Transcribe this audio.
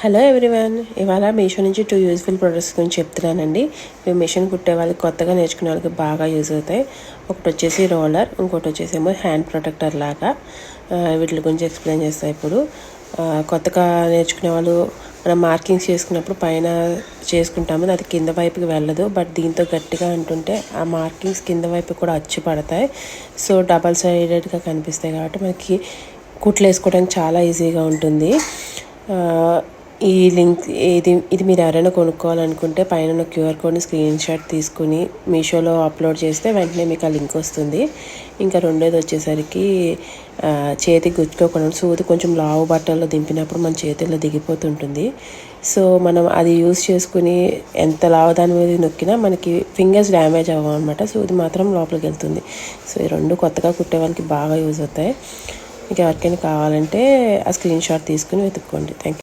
Hello everyone, ఇవాళ మీషో నుంచి 2 useful products గురించి చెప్తున్నానండి. ఇవి మిషన్ కుట్టే వాళ్ళకి, కొత్తగా నేర్చుకునే వాళ్ళకి బాగా యూజ్ అవుతాయి. ఒకటి వచ్చేసి రోలర్, ఇంకోటి వచ్చేసేమో హ్యాండ్ ప్రొటెక్టర్ లాగా. వీటి గురించి ఎక్స్ప్లెయిన్ చేస్తాయి. ఇప్పుడు కొత్తగా నేర్చుకునే వాళ్ళు మనం మార్కింగ్స్ చేసుకున్నప్పుడు పైన చేసుకుంటాము, అది కింద వైపుకి వెళ్ళదు. బట్ దీంతో గట్టిగా అంటుంటే ఆ మార్కింగ్స్ కింద వైపు కూడా అచ్చు పడతాయి. సో డబల్ సైడెడ్గా కనిపిస్తాయి కాబట్టి మనకి కుట్లు వేసుకోవడానికి చాలా ఈజీగా ఉంటుంది. ఈ లింక్ ఇది మీరు ఎవరైనా కొనుక్కోవాలనుకుంటే పైన ఉన్న క్యూఆర్ కోడ్ని స్క్రీన్ షాట్ తీసుకుని మీషోలో అప్లోడ్ చేస్తే వెంటనే మీకు ఆ లింక్ వస్తుంది. ఇంకా రెండోది వచ్చేసరికి చేతికి గుచ్చుకోకుండా సూది కొంచెం లావు బట్టల్లో దింపినప్పుడు మన చేతుల్లో దిగిపోతుంటుంది. సో మనం అది యూస్ చేసుకుని ఎంత లావు దాని మీద నొక్కినా మనకి ఫింగర్స్ డ్యామేజ్ అవ్వవు అనమాట. సూది మాత్రం లోపలికి వెళ్తుంది. సో ఈ రెండు కొత్తగా కుట్టే వాళ్ళకి బాగా యూజ్ అవుతాయి. మీకు ఎవరికైనా కావాలంటే ఆ స్క్రీన్ షాట్ తీసుకుని వెతుక్కోండి. Thank you.